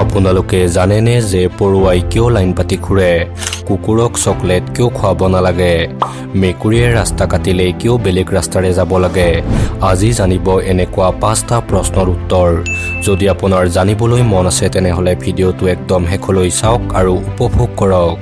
আপোনালোকে জানেনে যে পৰুৱাই কিয় লাইন পাতি ঘূৰে? কুকুৰক চকলেট কিয় খুৱাব নালাগে? মেকুৰীয়ে ৰাস্তা কাটিলে কিয় বেলেগ ৰাস্তাৰে যাব লাগে? আজি জানিব এনেকুৱা 5টা প্ৰশ্নৰ উত্তৰ। যদি আপোনাৰ জানিবলৈ মন আছে তেনেহলে ভিডিঅ'টো একদম শেষলৈ চাওক আৰু উপভোগ কৰক।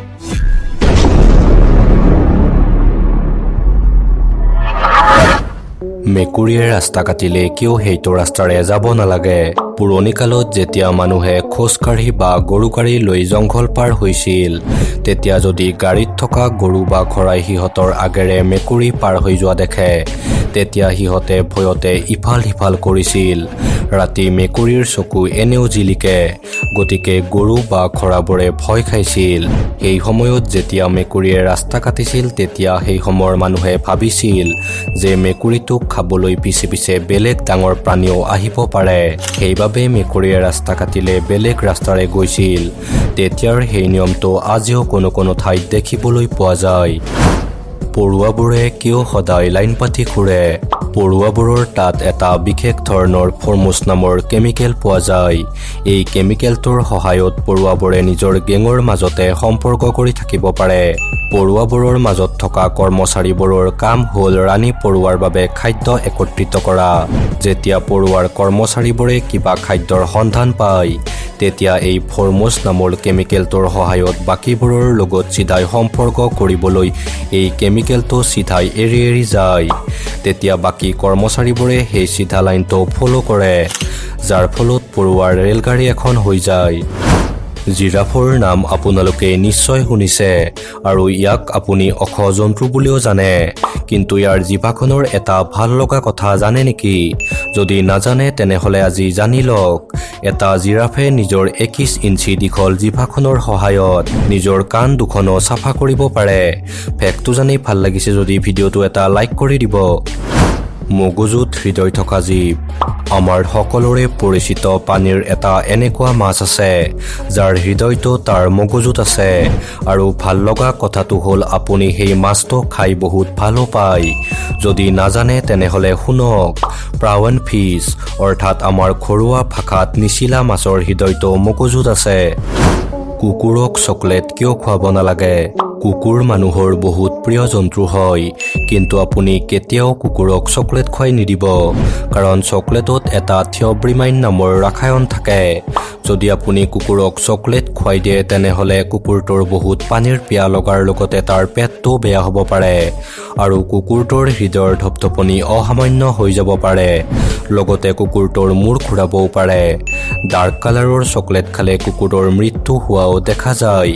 মেকুৰীয়ে ৰাস্তা কাটিলে কিয় সেইটো ৰাস্তাৰে যাব নালাগে? পুৰণি কালত যেতিয়া মানুহে খোজকাঢ়ি বা গৰু গাড়ী লৈ জংঘল পাৰ হৈছিল, তেতিয়া যদি গাড়ীত থকা গৰু বা খৰাই সিহঁতৰ আগেৰে মেকুৰী পাৰ হৈ যোৱা দেখে, তেতিয়া সিহঁতে ভয়তে ইফাল সিফাল কৰিছিল। ৰাতি মেকুৰীৰ চকু এনেও জিলিকে, গতিকে গৰু বা খৰাবোৰে ভয় খাইছিল। সেই সময়ত যেতিয়া মেকুৰীয়ে ৰাস্তা কাটিছিল তেতিয়া সেই সময়ৰ মানুহে ভাবিছিল যে মেকুৰীটোক খাবলৈ পিছে পিছে বেলেগ ডাঙৰ প্ৰাণীও আহিব পাৰে। সেইবাবে মেকুৰীয়ে ৰাস্তা কাটিলে বেলেগ ৰাস্তাৰে গৈছিল। তেতিয়াৰ সেই নিয়মটো আজিও কোনো ঠাইত দেখিবলৈ পোৱা যায়। পৰুৱাবোৰে কিয় সদায় লাইন পাতি ঘূৰে? পৰুৱাবোৰৰ তাত এটা বিশেষ ধৰণৰ ফৰমোজ নামৰ কেমিকেল পোৱা যায়। এই কেমিকেলটোৰ সহায়ত পৰুৱাবোৰে নিজৰ গেঙৰ মাজতে সম্পৰ্ক কৰি থাকিব পাৰে। পৰুৱাবোৰৰ মাজত থকা কৰ্মচাৰীবোৰৰ কাম হ'ল ৰাণী পৰুৱাৰ বাবে খাদ্য একত্ৰিত কৰা। যেতিয়া পৰুৱাৰ কৰ্মচাৰীবোৰে কিবা খাদ্যৰ সন্ধান পায়, তেতিয়া এই ফৰমোজ নামৰ কেমিকেলটোৰ সহায়ত বাকীবোৰৰ লগত চিধাই সম্পৰ্ক কৰিবলৈ এই কেমিকেলটো চিধাই এৰি যায়। তেতিয়া বাকী কৰ্মচাৰীবোৰে সেই চিধা লাইনটো ফ'ল' কৰে, যাৰ ফলত পৰুৱাৰ ৰেলগাড়ী এখন হৈ যায়। জিৰাফৰ নাম আপোনালোকে নিশ্চয় শুনিছে আৰু ইয়াক আপুনি অখ জন্তু বুলিও জানে, কিন্তু ইয়াৰ জিভাখনৰ এটা ভাল লগা কথা জানে নেকি? যদি নাজানে তেনেহলে আজি জানি লওক। এটা জিৰাফে নিজৰ 21 ইঞ্চি দীঘল জিভাখনৰ সহায়ত নিজৰ কাণ দুখনো চাফা কৰিব পাৰে। ফেক্টটো জানি ভাল লাগিছে যদি ভিডিঅ'টো এটা লাইক কৰি দিব। মগজুত হৃদয় থকা জীৱ। আমাৰ সকলোৰে পৰিচিত পানীৰ এটা এনেকুৱা মাছ আছে যাৰ হৃদয়টো তাৰ মগজুত আছে, আৰু ভাল লগা কথাটো হ'ল আপুনি সেই মাছটো খাই বহুত ভালো পায়। যদি নাজানে তেনেহলে শুনক। প্ৰাউন ফিছ অৰ্থাৎ আমাৰ ঘৰুৱা ভাষাত নিচিলা মাছৰ হৃদয়টো মগজুত আছে। কুকুৰক চকলেট কিয় খুৱাব নালাগে? কুকুৰ মানুহৰ বহুত প্ৰিয় জন্তু হয়, কিন্তু আপুনি কেতিয়াও কুকুৰক চকলেট খুৱাই নিদিব, কাৰণ চকলেটত এটা থিঅব্ৰিমাইন নামৰ ৰাসায়ন থাকে। যদি আপুনি কুকুৰক চকলেট খুৱাই দিয়ে তেনেহলে কুকুৰটোৰ বহুত পানীৰ পিয়াহ লগাৰ লগতে তাৰ পেটটো বেয়া হ'ব পাৰে, আৰু কুকুৰটোৰ হৃদয়ৰ ধপধপনি অসামান্য হৈ যাব পাৰে, লগতে কুকুৰটোৰ মূৰ ঘূৰাবও পাৰে। ডাৰ্ক কালাৰৰ চকলেট খালে কুকুৰৰ মৃত্যু হোৱাও দেখা যায়।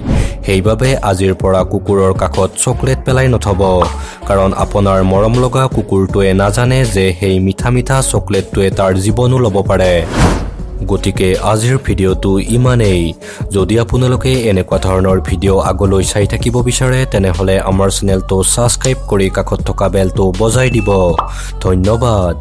সেইবাবে আজিৰ পৰা কুকুৰৰ কাষত চকলেট পেলাই নথব, কাৰণ আপোনাৰ মৰম লগা কুকুৰটোৱে নাজানে যে সেই মিঠা মিঠা চকলেটটোৱে তাৰ জীৱনো ল'ব পাৰে। গতিকে আজিৰ ভিডিঅ'টো ইমানেই। যদি আপোনালোকে এনেকুৱা ধৰণৰ ভিডিঅ' আগলৈ চাই থাকিব বিচাৰে তেনেহলে আমাৰ চেনেলটো ছাবস্ক্ৰাইব কৰি কাষত থকা বেলটো বজাই দিব। ধন্যবাদ।